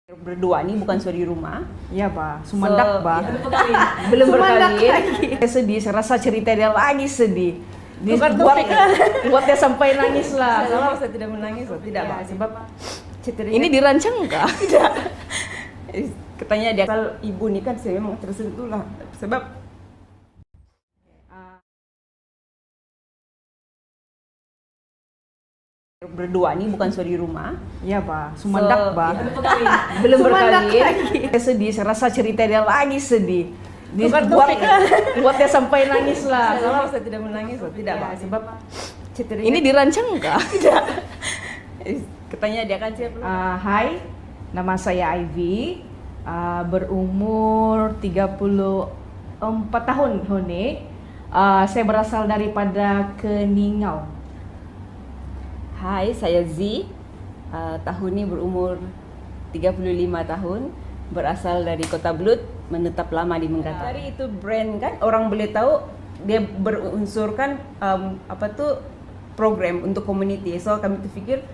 Berdua nih bukan suami rumah. Iya, Pak. Sumandak, Pak. Ya. Belum Sumandak berkali. lagi. Saya sedih, saya rasa cerita dia lagi sedih. Bukan Buat dia sampai nangis lah. Saya tidak menangis, tidak Pak. Sebab ceritanya Ini dirancang enggak? tidak. Katanya dia asal ibu nih kan saya memang tersentuh lah. Sebab berdua nih bukan suami rumah. Iya, Pak. Sumandak, Pak. Belum Sumandak berkali. lagi. Saya sedih, saya rasa cerita dia lagi sedih. Buat Dia sampai nangis lah. saya tidak menangis, tidak Pak. Sebab ceritanya Ini dirancang enggak? tidak. Katanya dia kan siapa? Hai, nama saya Ivy, berumur 34 tahun, Hone. Saya berasal daripada Keningau. Hai, saya Z. Tahun ini berumur 35 tahun, berasal dari Kota Blut, menetap lama di Mengkata. Dari itu brand kan, orang boleh tahu dia berunsurkan program untuk community. So kami terfikir,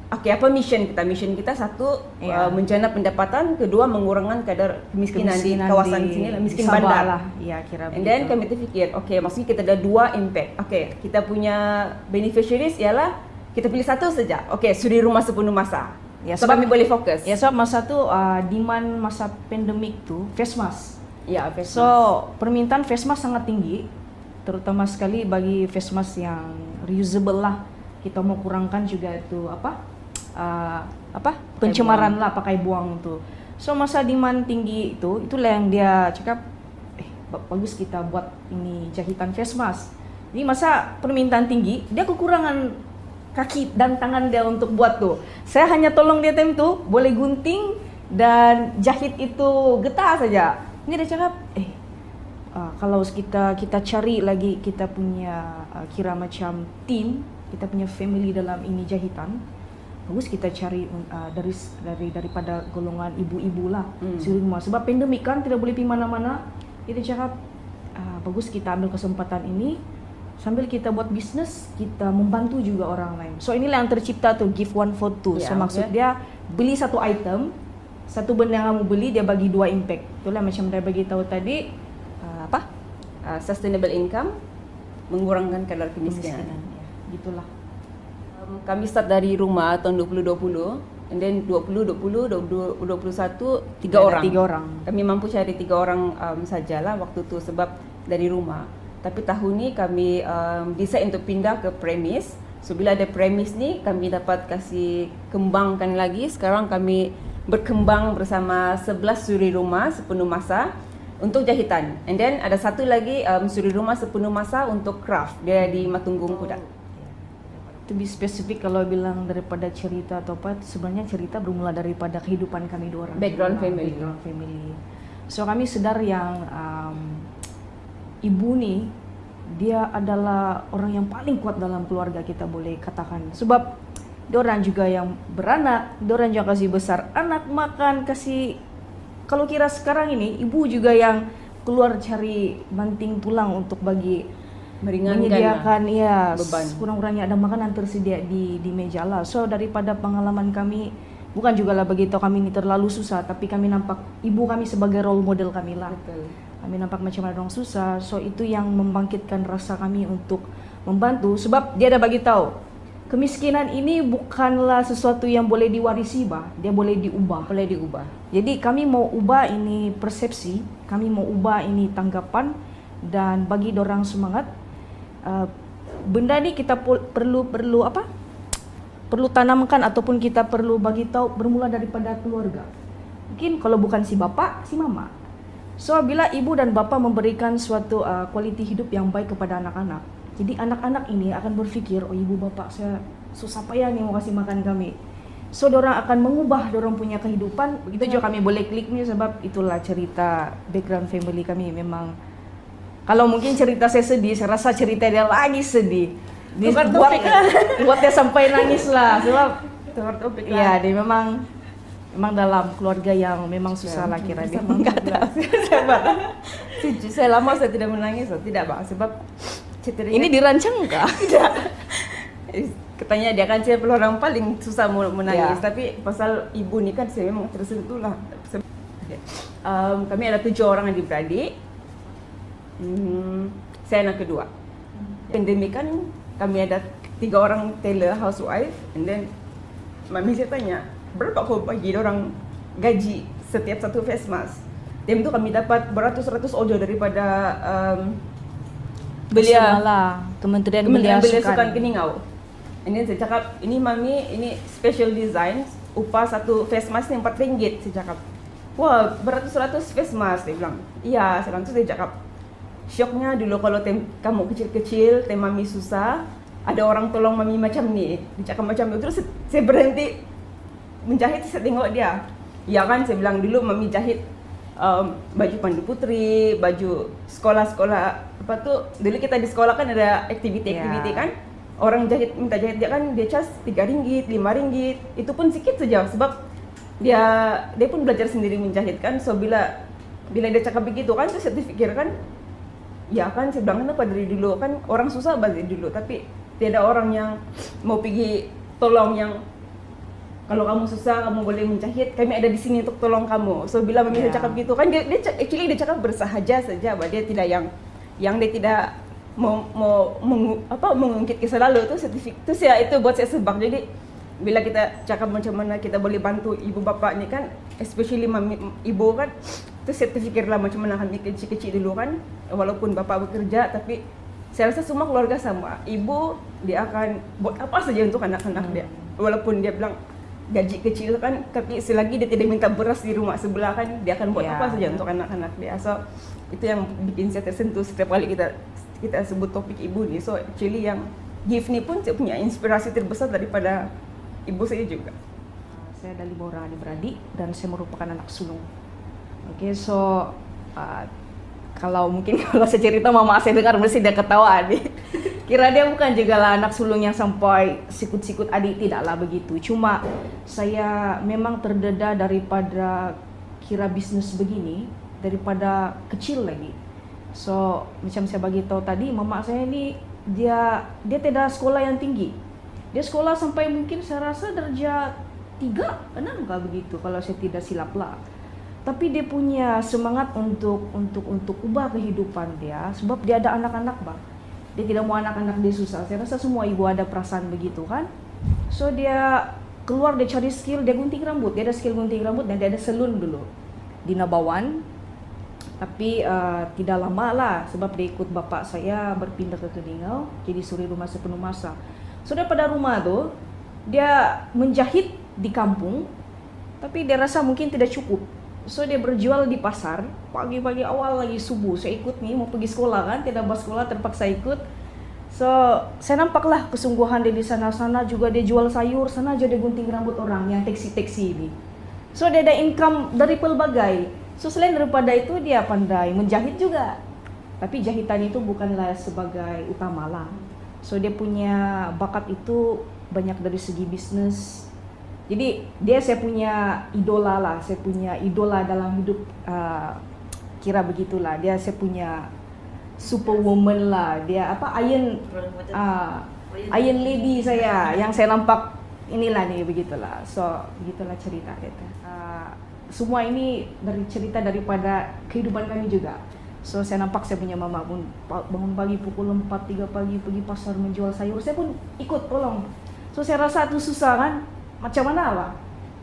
oke, apa mission kita? Mission kita satu, mencana pendapatan, kedua mengurangkan kadar kemiskinan di kawasan sini, miskin Sabah bandar. lah. Iya, kira And then kami terfikir, oke, maksudnya kita ada dua impact. Oke, kita punya beneficiaries ialah kita pilih satu saja. Oke, suri rumah sepenuh masa. Ya, So kami boleh fokus. Ya, so masa tu demand masa pandemik tu face mask. Ya, So permintaan face mask sangat tinggi, terutama sekali bagi face mask yang reusable lah. Kita mau kurangkan juga itu pencemaran lah pakai buang tu. So masa demand tinggi itu, itulah yang dia cakap, bagus kita buat ini jahitan face mask. Ini masa permintaan tinggi, dia kekurangan kaki dan tangan dia untuk buat tuh. Saya hanya tolong dia time tuh, boleh gunting dan jahit itu getah saja. Ini dia cakap, kalau kita cari lagi kita punya kira macam team, kita punya family dalam ini jahitan, bagus kita cari daripada golongan ibu-ibu lah di rumah. Sebab pandemik kan tidak boleh pergi mana-mana. Dia cakap, bagus kita ambil kesempatan ini sambil kita buat bisnes, kita membantu juga orang lain. So inilah yang tercipta tuh give one for two. So maksud dia beli satu item, satu benda yang kamu beli dia bagi dua impact. Itulah macam dia bagi tahu tadi sustainable income, mengurangkan kadar kemiskinan. Gitulah. Kami start dari rumah tahun 2020, and then 2021 tiga orang. Kami mampu cari 3 orang sajalah waktu itu sebab dari rumah. Tapi tahun ni kami decide untuk pindah ke premis. So bila ada premis ni kami dapat kasih kembangkan lagi. Sekarang kami berkembang bersama 11 suri rumah sepenuh masa untuk jahitan. And then ada satu lagi suri rumah sepenuh masa untuk craft. Dia di Matunggung Kuda. To be spesifik kalau bilang daripada cerita atau apa, sebenarnya cerita bermula daripada kehidupan kami dua orang. Background family. So kami sedar yang ibu nih dia adalah orang yang paling kuat dalam keluarga, kita boleh katakan. Sebab dia orang juga yang beranak, dia orang juga kasih besar anak, makan, kasih. Kalau kira sekarang ini ibu juga yang keluar cari banting tulang untuk bagi menyediakan beban. Kurang-kurangnya ada makanan tersedia di meja lah. So daripada pengalaman kami, bukan juga lah begitu kami ini terlalu susah, tapi kami nampak ibu kami sebagai role model kami lah. Betul. Kami nampak macam ada orang susah, so itu yang membangkitkan rasa kami untuk membantu. Sebab dia ada bagi tahu, kemiskinan ini bukanlah sesuatu yang boleh diwarisi, dia boleh diubah. Jadi kami mau ubah ini persepsi, kami mau ubah ini tanggapan dan bagi dorang semangat. Benda ni kita perlu tanamkan ataupun kita perlu bagi tahu bermula daripada keluarga. Mungkin kalau bukan si bapa, si mama. So bila ibu dan bapa memberikan suatu kualiti hidup yang baik kepada anak-anak, jadi anak-anak ini akan berfikir, oh ibu bapa saya susah payah nih mau kasih makan kami. So dorang akan mengubah dorang punya kehidupan. Begitu juga kami boleh klik ni sebab itulah cerita background family kami. Memang kalau mungkin cerita saya sedih, saya rasa cerita dia lagi sedih. Buat dia sampai nangis lah sebab ya dia memang dalam keluarga yang memang susah lah kira dia Mengkata. Saya lama saya tidak menangis, tidak Pak. Sebab ini dirancang enggak? tidak. katanya dia kan saya orang paling susah mau menangis, Ya. tapi pasal ibu ni kan saya memang tersentuh lah. Kami ada 7 orang adik-beradik. Saya anak kedua. Pandemik kan kami ada 3 orang tailor housewife, and then mami saya tanya, berapa kau bagi orang gaji setiap satu face mask? Time tu kami dapat beratus-ratus ojo daripada belia Kementerian Belia Belia Sukan Keningau. And then saya cakap, ini mami, ini special design, upah satu face mask ni RM4. Saya cakap, wah beratus-ratus face mask. Dia bilang, iya. Sekarang tu saya cakap, syoknya dulu kalau kamu kecil-kecil, mami susah, ada orang tolong mami macam ni. Dia cakap macam tu, terus saya berhenti menjahit, saya tengok dia. Ya kan, saya bilang dulu mami jahit baju Pandu Putri, baju sekolah-sekolah, apa tuh, dulu kita di sekolah kan ada aktiviti-aktiviti kan. Orang minta jahit dia kan, dia charge RM3, RM5, itu pun sedikit saja sebab dia pun belajar sendiri menjahit kan. So bila dia cakap begitu kan, terus saya pikir kan, ya kan saya bilang kenapa dari dulu kan orang susah banget dulu, tapi tidak ada orang yang mau pergi tolong yang kalau kamu susah kamu boleh menjahit, kami ada di sini untuk tolong kamu. So bila mami saya cakap gitu kan, dia actually dia cakap bersahaja saja, dia tidak yang dia tidak mengungkit kisah lalu tu sertifikat tu itu buat saya sebab. Jadi bila kita cakap macam mana kita boleh bantu ibu bapa ni kan, especially mami ibu kan, tu saya terfikirlah macam mana kami kecil-kecil dulu kan, walaupun bapa bekerja tapi saya rasa semua keluarga sama. Ibu dia akan buat apa saja untuk anak-anak dia, walaupun dia bilang gaji kecil kan, tapi selagi dia tidak minta beras di rumah sebelah kan, dia akan buat apa saja untuk anak-anak dia. So itu yang bikin saya tersentuh setiap kali kita sebut topik ibu ni. So actually yang gift ni pun saya punya inspirasi terbesar daripada ibu saya juga. Saya ada 5 orang adik-beradik dan saya merupakan anak sulung. Okay, so kalau saya cerita mama saya dengar mesti dia ketawa nih. Kira dia bukan juga lah anak sulung yang sampai sikut-sikut adik, tidaklah begitu. Cuma saya memang terdedah daripada kira bisnis begini daripada kecil lagi. So macam saya bagi tahu tadi, mama saya ni dia tidak sekolah yang tinggi. Dia sekolah sampai mungkin saya rasa darjah 3, 6 kah begitu kalau saya tidak silap lah. Tapi dia punya semangat untuk ubah kehidupan dia sebab dia ada anak-anak bang. Dia tidak mau anak-anak dia susah. Saya rasa semua ibu ada perasaan begitu kan. So dia keluar, dia cari skill, dia gunting rambut. Dia ada skill gunting rambut dan dia ada salon dulu di Nabawan. Tapi tidak lama lah sebab dia ikut bapak saya berpindah ke Keningau jadi suri rumah sepenuh masa. So daripada rumah tu dia menjahit di kampung, tapi dia rasa mungkin tidak cukup. So dia berjual di pasar pagi-pagi awal lagi subuh. Saya ikut nih mau pergi sekolah kan, tidak bahas sekolah terpaksa ikut. So saya nampaklah kesungguhan dia di sana juga dia jual sayur, sana aja dia gunting rambut orang yang teksi-teksi ini. So dia ada income dari pelbagai. So selain daripada itu dia pandai menjahit juga. Tapi jahitan itu bukanlah sebagai utama lah. So dia punya bakat itu banyak dari segi bisnis. Jadi dia saya punya idola lah, saya punya idola dalam hidup, kira begitulah. Dia saya punya superwoman lah. Dia Iron Lady saya yang saya nampak inilah nih begitulah. So begitulah cerita kita. Semua ini dari cerita daripada kehidupan kami juga. So saya nampak saya punya mama pun bangun pagi pukul 4, 3 pagi pergi pasar menjual sayur. Saya pun ikut tolong. So saya rasa itu susah kan. Macam mana lah.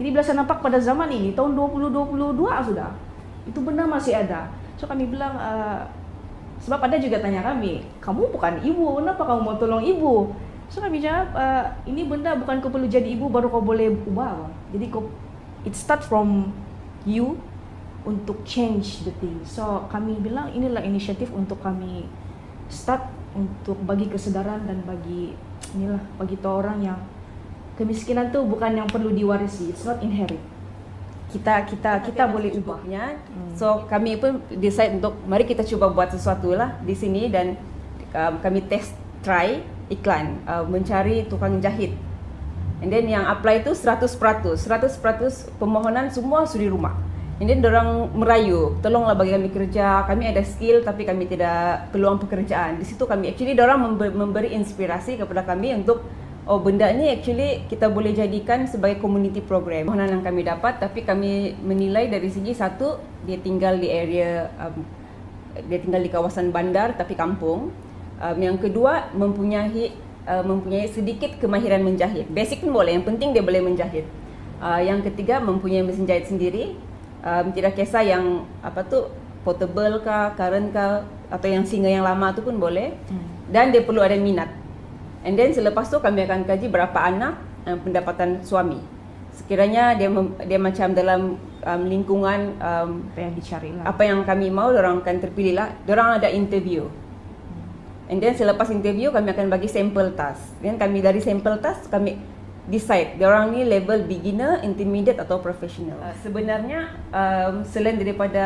Jadi bila saya nampak pada zaman ini tahun 2022 sudah itu benda masih ada. So kami bilang sebab ada juga tanya kami, kamu bukan ibu, kenapa kamu mau tolong ibu? So kami jawab, ini benda bukan kau perlu jadi ibu baru kau boleh ubah. Jadi it start from you untuk change the thing. So kami bilang inilah inisiatif untuk kami start untuk bagi kesedaran dan bagi tahu orang yang kemiskinan tuh bukan yang perlu diwarisi, it's not inherit. Kita boleh ubahnya. So kami pun decide untuk mari kita coba buat sesuatu lah di sini dan kami try iklan mencari tukang jahit. And then yang apply itu 100% pemohonan semua suri rumah. And then dorang merayu, tolonglah bagi kami kerja, kami ada skill tapi kami tidak peluang pekerjaan. Di situ kami actually dorang memberi inspirasi kepada kami untuk oh benda ni actually kita boleh jadikan sebagai community program. Permohonan yang kami dapat, tapi kami menilai dari segi satu, dia tinggal di area, dia tinggal di kawasan bandar tapi kampung. Yang kedua, mempunyai sedikit kemahiran menjahit. Basic pun boleh, yang penting dia boleh menjahit. Yang ketiga, mempunyai mesin jahit sendiri. Tidak kisah yang portable kah, current kah, atau yang singa yang lama tu pun boleh. Dan dia perlu ada minat. And then selepas tu kami akan kaji berapa anak pendapatan suami. Sekiranya dia macam dalam lingkungan Apa yang dicari lah. apa yang kami mau, orang akan terpilih lah. Orang ada interview. And then selepas interview kami akan bagi sampel task. Dan kami dari sampel task kami decide orang ni level beginner, intermediate atau professional. Sebenarnya selain daripada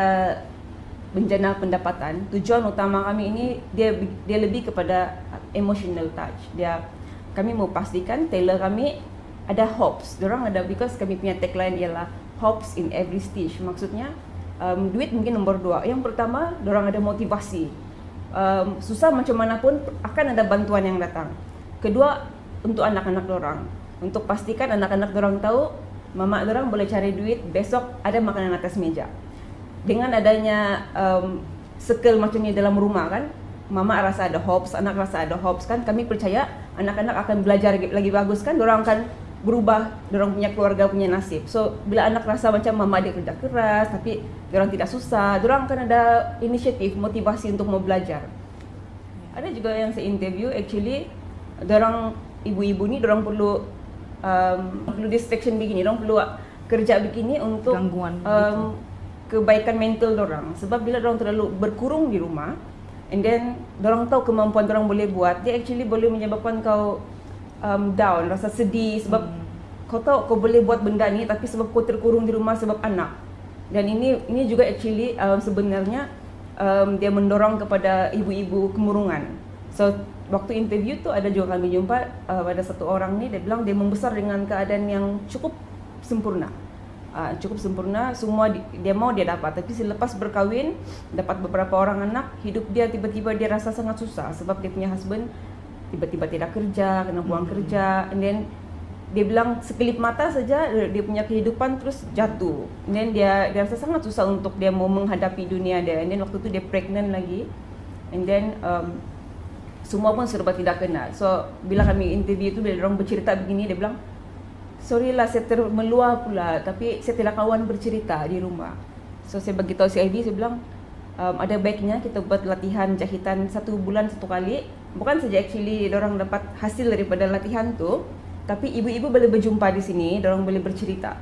bencana pendapatan, tujuan utama kami ini dia lebih kepada emotional touch. Kami mau pastikan tailor kami ada hopes. Diorang ada, because kami punya tagline ialah hopes in every stage. Maksudnya duit mungkin nombor 2. Yang pertama, diorang ada motivasi. Susah macam mana pun akan ada bantuan yang datang. Kedua, untuk anak-anak diorang, untuk pastikan anak-anak diorang tahu mama diorang boleh cari duit, besok ada makanan atas meja. Dengan adanya circle macam ni dalam rumah kan, mama rasa ada hopes, anak rasa ada hopes kan, kami percaya anak-anak akan belajar lagi bagus kan, diorang akan berubah, diorang punya keluarga punya nasib. So bila anak rasa macam mama dia kerja keras tapi diorang tidak susah, diorang akan ada inisiatif, motivasi untuk mau belajar. Ada juga yang saya interview, actually diorang ibu-ibu ni diorang perlu distraction begini, diorang perlu kerja begini untuk Gangguan kebaikan mental diorang. Sebab bila diorang terlalu berkurung di rumah, and then dorang tahu kemampuan dorang boleh buat, dia actually boleh menyebabkan kau down, rasa sedih sebab kau tahu kau boleh buat benda ni tapi sebab kau terkurung di rumah sebab anak. Dan ini juga actually sebenarnya dia mendorong kepada ibu-ibu kemurungan. So waktu interview tu ada juga kami jumpa ada satu orang ni, dia bilang dia membesar dengan keadaan yang cukup sempurna. Semua dia mau dia dapat, tapi selepas berkahwin dapat beberapa orang anak, hidup dia tiba-tiba dia rasa sangat susah sebab dia punya husband tiba-tiba tidak kerja, kena buang kerja, and then dia bilang sekelip mata saja dia punya kehidupan terus jatuh, and then dia rasa sangat susah untuk dia mau menghadapi dunia dia. And then waktu tu dia pregnant lagi, and then semua pun serba tidak kena. So bila kami interview tu, bila orang bercerita begini, dia bilang, sorry lah saya termeluah pula, tapi saya tidak kawan bercerita di rumah. So saya beritahu si Ivy, saya bilang ada baiknya kita buat latihan jahitan 1 bulan 1 kali. Bukan saja actually orang dapat hasil daripada latihan tu, tapi ibu-ibu boleh berjumpa di sini, orang boleh bercerita.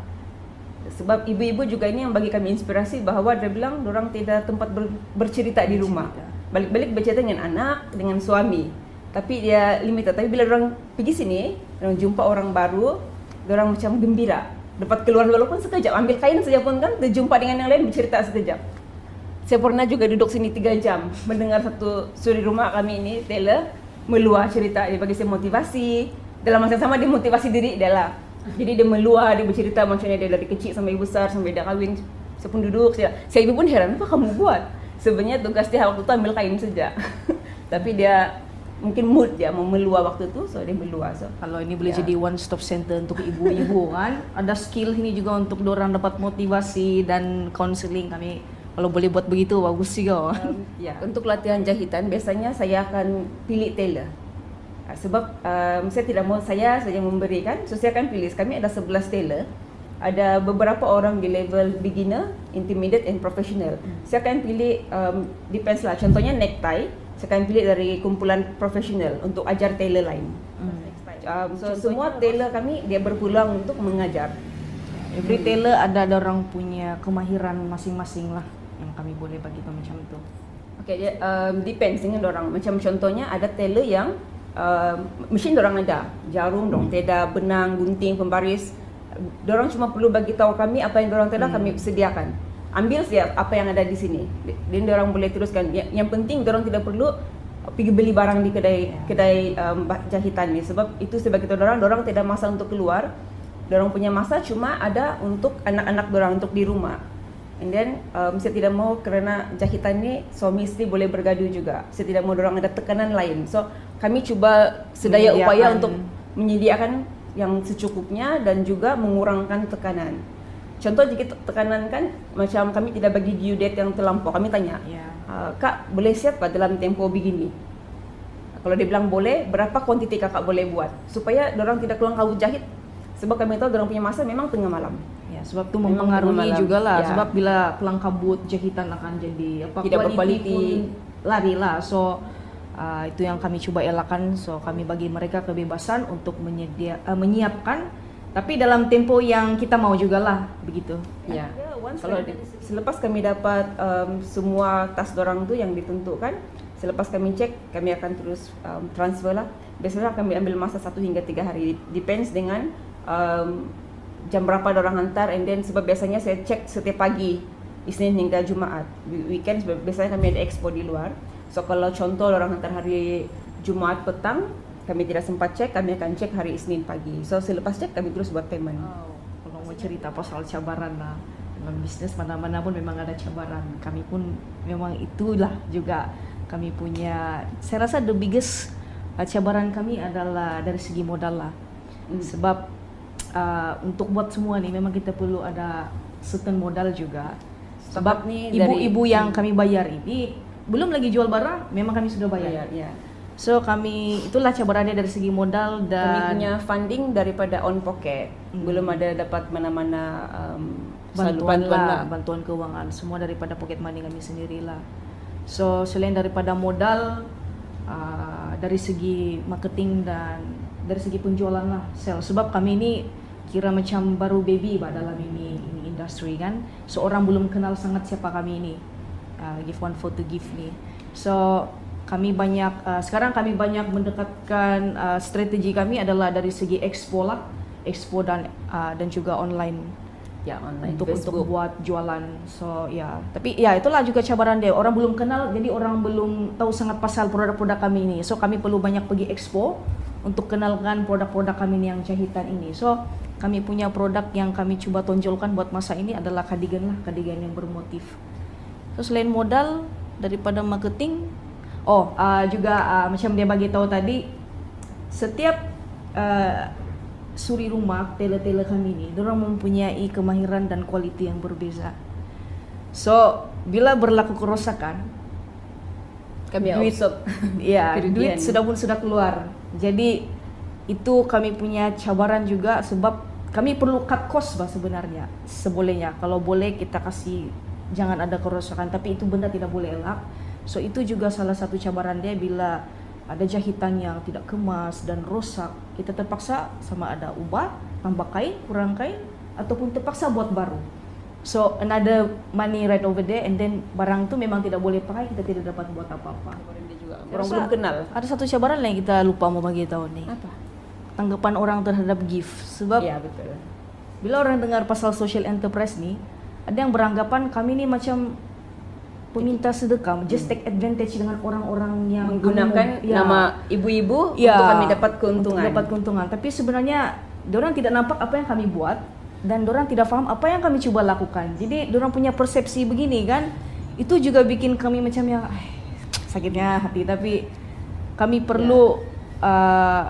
Sebab ibu-ibu juga ini yang bagi kami inspirasi, bahawa dia bilang orang tidak tempat bercerita di rumah. Balik-balik bercerita dengan anak, dengan suami. Tapi dia limited. Tapi bila orang pergi sini, orang jumpa orang baru, orang macam gembira. Dapat keluar walaupun sekejap, ambil kain saja pun kan, terjumpa dengan yang lain, bercerita sekejap. Saya pernah juga duduk sini 3 jam mendengar satu suri rumah kami ini, tailor, meluah cerita. Dia bagi saya motivasi. Dalam masa sama dia motivasi diri dia lah. Jadi dia meluah, dia bercerita macam dia dari kecil sampai besar, sampai dia kahwin. Saya pun duduk, saya pun heran, apa kamu buat? Sebenarnya tugas dia waktu itu ambil kain saja. Tapi dia mungkin mood dia mau meluah waktu tu, so dia meluah. So kalau ini boleh jadi one stop center untuk ibu-ibu kan, ada skill ini juga untuk dorang dapat motivasi dan counseling. Kami kalau boleh buat begitu bagus juga. Untuk latihan jahitan biasanya saya akan pilih tailor. Sebab saya tidak mau saya saja memberikan, so saya akan pilih. Kami ada 11 tailor. Ada beberapa orang di level beginner, intermediate and professional. Saya akan pilih depends lah. Contohnya necktie, saya akan pilih dari kumpulan profesional untuk ajar tailor lain. So semua tailor kami dia berpeluang untuk mengajar. Every tailor ada orang punya kemahiran masing-masing lah yang kami boleh bagi tahu macam itu. Okay, depends dengan orang. Macam contohnya ada tailor yang mesin dorang ada, jarum dong, tidak benang, gunting, pembaris. Dorang cuma perlu bagi tahu kami apa yang dorang tidak kami sediakan. Ambil saja apa yang ada di sini. Dan dorang boleh teruskan. Yang penting dorang tidak perlu pergi beli barang di kedai jahitan ni, sebab itu sebagai dorang tidak masa untuk keluar. Dorang punya masa cuma ada untuk anak-anak dorang, untuk di rumah. And then saya tidak mau, kerana jahitan ni suami isteri boleh bergaduh juga. Saya tidak mau dorang ada tekanan lain. So kami cuba sedaya upaya untuk menyediakan yang secukupnya dan juga mengurangkan tekanan. Contoh jika tekanan kan macam kami tidak bagi due date yang terlampau, kami tanya, Kak boleh siap Pak dalam tempo begini? Kalau dia bilang boleh, berapa kuantiti kakak boleh buat? Supaya orang tidak keluar kabut jahit. Sebab kami tahu orang punya masa memang tengah malam. Ya, sebab itu mempengaruhi juga lah. Ya. Sebab bila kelang kabut jahitan akan jadi tidak berkualiti, lari lah. So itu yang kami coba elakkan. So kami bagi mereka kebebasan untuk menyiapkan, tapi dalam tempo yang kita mau juga lah, begitu. Ya. Kalau selepas kami dapat semua tas dorang tu yang ditentukan, selepas kami cek, kami akan terus transfer lah. Biasanya kami ambil masa 1 hingga 3 hari, depends dengan jam berapa dorang hantar, and then sebab biasanya saya cek setiap pagi Isnin hingga Jumaat. Weekend biasanya kami ada expo di luar. So kalau contoh orang hantar hari Jumaat petang, kami tidak sempat cek, kami akan cek hari Isnin pagi. So selepas cek kami terus buat payment. Kalau mau cerita pasal cabaran lah, dalam bisnis mana-mana pun memang ada cabaran. Kami pun memang itulah juga kami punya. Saya rasa the biggest cabaran kami adalah dari segi modal lah. Sebab untuk buat semua ni memang kita perlu ada certain modal juga. Sebab nih ibu-ibu yang kami bayar ini belum lagi jual barang, memang kami sudah bayar. Ya. So kami itulah cabarannya dari segi modal, dan kami punya funding daripada on pocket. Belum ada dapat mana-mana bantuan keuangan, semua daripada pocket money kami sendirilah. So selain daripada modal, dari segi marketing dan dari segi penjualan lah, sales. Sebab kami ini kira macam baru baby dalam ini industri kan. So orang belum kenal sangat siapa kami ini, Give One Photo Gift ni. So kami banyak sekarang kami banyak mendekatkan strategi kami adalah dari segi expo dan juga online. Ya, online untuk buat jualan. So ya, tapi ya itulah juga cabaran dia. Orang belum kenal, jadi orang belum tahu sangat pasal produk-produk kami ini. So kami perlu banyak pergi expo untuk kenalkan produk-produk kami ini yang jahitan ini. So kami punya produk yang kami coba tonjolkan buat masa ini adalah cardigan yang bermotif. So selain modal daripada marketing, juga macam dia bagi tahu tadi, setiap suri rumah tele-tele kami ini, dorang mempunyai kemahiran dan kualiti yang berbeza. So bila berlaku kerosakan, kami duit sudah keluar. Jadi itu kami punya cabaran juga, sebab kami perlu cut cost sebenarnya sebolehnya. Kalau boleh kita kasih, jangan ada kerosakan, tapi itu benda tidak boleh elak. So itu juga salah satu cabaran dia. Bila ada jahitan yang tidak kemas dan rosak, kita terpaksa sama ada ubah, tambah kain, kurang kain, ataupun terpaksa buat baru. So another money right over there, and then barang tu memang tidak boleh pakai, kita tidak dapat buat apa-apa. Orang belum kenal. Ada satu cabaran lain kita lupa mau bagi tahu nih. Apa? Tanggapan orang terhadap gift. Sebab ya, betul. Bila orang dengar pasal social enterprise nih, ada yang beranggapan kami ni macam peminta sedekah, just take advantage dengan orang-orang yang menggunakan nama ibu-ibu untuk kami dapat keuntungan. Tapi sebenarnya diorang tidak nampak apa yang kami buat, dan diorang tidak faham apa yang kami coba lakukan. Jadi diorang punya persepsi begini kan, itu juga bikin kami macam yang sakitnya hati. Tapi kami perlu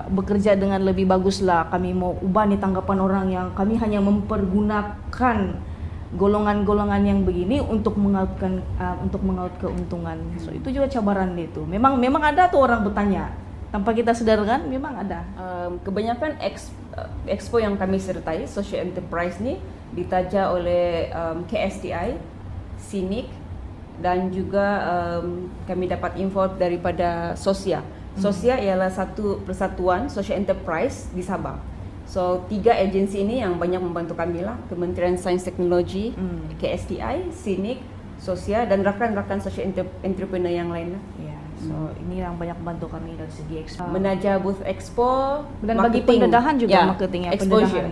bekerja dengan lebih bagus lah. Kami mau ubah nih tanggapan orang yang kami hanya mempergunakan golongan-golongan yang begini untuk mengaut keuntungan. So itu juga cabaran dia itu. Memang ada tuh orang bertanya tanpa kita sadar kan, memang ada. Kebanyakan expo yang kami sertai social enterprise ni ditaja oleh KSTI, Sinik, dan juga kami dapat info daripada Sosia. Sosia ialah satu persatuan social enterprise di Sabah. So 3 agensi ini yang banyak membantu kami lah, Kementerian Sains Teknologi, KSTI, Sinik, Sosia, dan rakan-rakan social entrepreneur yang lain lah. So ini yang banyak membantu kami dari segi expo. Menaja booth expo dan bagi pendedahan juga, marketingnya, exposure.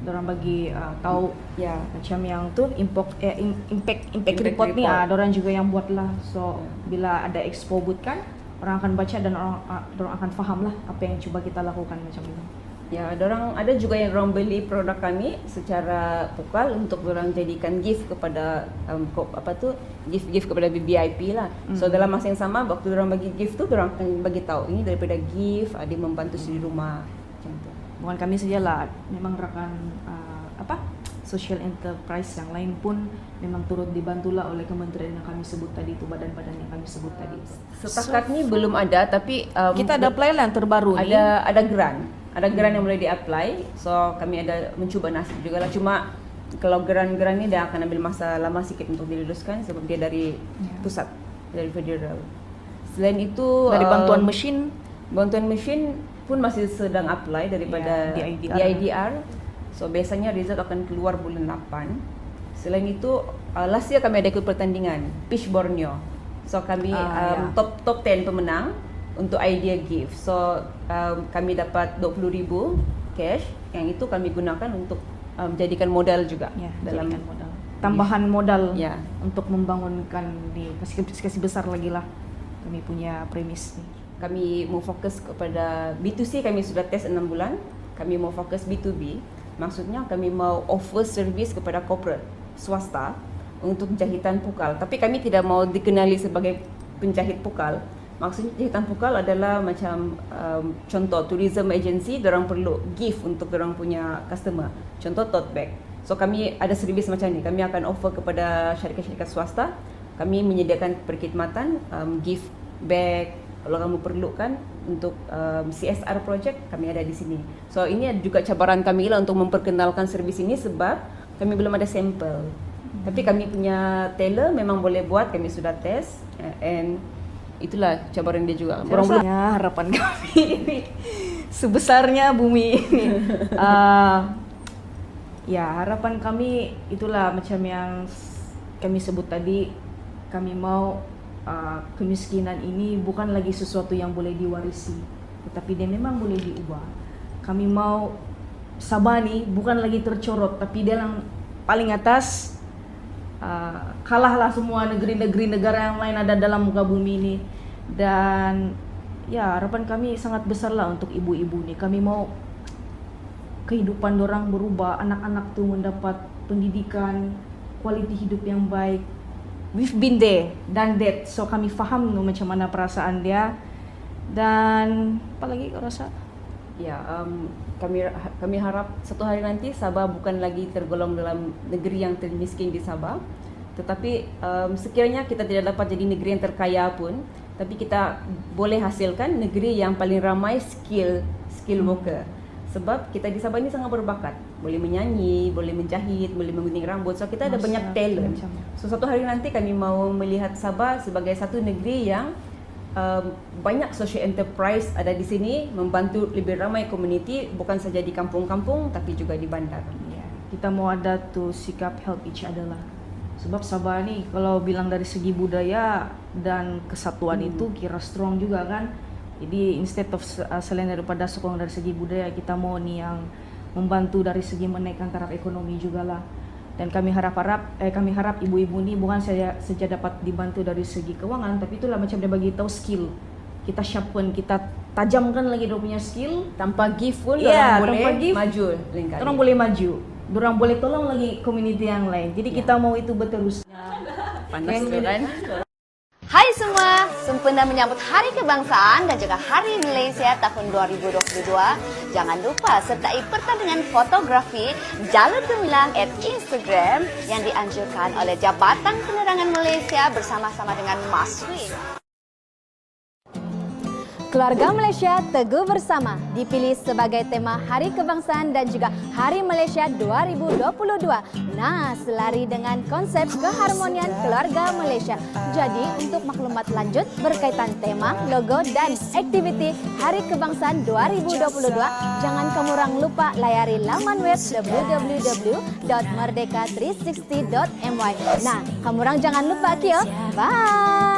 Dorang bagi tahu macam yang tu impact report ni, dorang juga yang buat lah. So bila ada expo booth kan, orang akan baca dan orang akan faham lah apa yang cuba kita lakukan macam itu. Ya, dorang ada juga yang dorang beli produk kami secara pokal untuk dorang jadikan gift kepada gift kepada VIP lah. So dalam masa yang sama waktu dorang bagi gift tu, dorang akan bagi tahu ini daripada gift, ada membantu suri rumah. macam tu. Bukan kami sajalah, memang rekan social enterprise yang lain pun memang turut dibantulah oleh kementerian yang kami sebut tadi itu, badan-badan yang kami sebut tadi itu. Setakat ni belum ada, tapi kita ada apply lah yang terbaru ni. Ada grant yang boleh di-apply. So kami ada mencuba nasib juga lah. Cuma kalau grant ni dia akan ambil masa lama sikit untuk diluluskan sebab dia dari pusat, dari federal. Selain itu dari bantuan mesin pun masih sedang apply daripada DIDR. So biasanya result akan keluar bulan 8. Selain itu last year kami ada ikut pertandingan Pitch Borneo. So kami top 10 pemenang untuk idea gift. So kami dapat 20,000 cash, yang itu kami gunakan untuk jadikan modal juga dalam modal. Tambahan modal untuk membangunkan di kasih besar lagi lah kami punya premis ni. Kami mau fokus kepada B2C, kami sudah test 6 bulan. Kami mau fokus B2B. Maksudnya kami mau offer service kepada corporate swasta untuk jahitan pukal. Tapi kami tidak mau dikenali sebagai penjahit pukal. Maksudnya jahitan pukal adalah macam contoh tourism agency, dorang perlu gift untuk dorang punya customer. Contoh tote bag. So kami ada service macam ni. Kami akan offer kepada syarikat-syarikat swasta. Kami menyediakan perkhidmatan gift bag. Kalau kamu perlukan untuk CSR project, kami ada di sini. So ini juga cabaran kami lah untuk memperkenalkan servis ini sebab kami belum ada sampel. Tapi kami punya tailor memang boleh buat, kami sudah test, and itulah cabaran dia juga. Harapan kami ini sebesarnya bumi ini. Harapan kami itulah macam yang kami sebut tadi, kami mau kemiskinan ini bukan lagi sesuatu yang boleh diwarisi, tetapi dia memang boleh diubah. Kami mau Sabah ni bukan lagi tercorot, tapi dia yang paling atas, kalahlah semua negeri-negeri negara yang lain ada dalam muka bumi ini. Dan harapan kami sangat besar lah untuk ibu-ibu ni. Kami mau kehidupan dorang berubah, anak-anak tu mendapat pendidikan, kualiti hidup yang baik. We've been there, done that. So kami faham macam mana perasaan dia. Dan apa lagi kau rasa? Kami harap satu hari nanti Sabah bukan lagi tergolong dalam negeri yang termiskin di Sabah. Tetapi sekiranya kita tidak dapat jadi negeri yang terkaya pun, tapi kita boleh hasilkan negeri yang paling ramai skill worker. Sebab kita di Sabah ini sangat berbakat. Boleh menyanyi, boleh menjahit, boleh menggunting rambut. So kita ada banyak talent. So satu hari nanti kami mau melihat Sabah sebagai satu negeri yang banyak social enterprise ada di sini, membantu lebih ramai komuniti, bukan saja di kampung-kampung tapi juga di bandar. Kita mau ada tu sikap help each other lah. Sebab Sabah ni kalau bilang dari segi budaya dan kesatuan itu kira strong juga kan. Jadi instead of selain daripada sokong dari segi budaya, kita mau ni yang membantu dari segi menaikkan taraf ekonomi jugalah. Dan kami harap ibu-ibu ni bukan saja dapat dibantu dari segi keuangan, tapi itulah macam dia bagi tahu skill. Kita sharpen, kita tajamkan lagi dia punya skill. Tanpa gift pun orang boleh maju. Orang boleh maju. Orang boleh tolong lagi komuniti yang lain. Jadi kita mau itu berterus. Panas tu kan? Hai semua, sempena menyambut Hari Kebangsaan dan juga Hari Malaysia tahun 2022. Jangan lupa sertai pertandingan fotografi Jalur Gemilang at Instagram yang dianjurkan oleh Jabatan Penerangan Malaysia bersama-sama dengan Mas Win. Keluarga Malaysia Teguh Bersama dipilih sebagai tema Hari Kebangsaan dan juga Hari Malaysia 2022. Nah, selari dengan konsep keharmonian keluarga Malaysia. Jadi, untuk maklumat lanjut berkaitan tema, logo dan aktiviti Hari Kebangsaan 2022, jangan kemurang lupa layari laman web www.merdeka360.my. Nah, kemurang jangan lupa kio. Bye!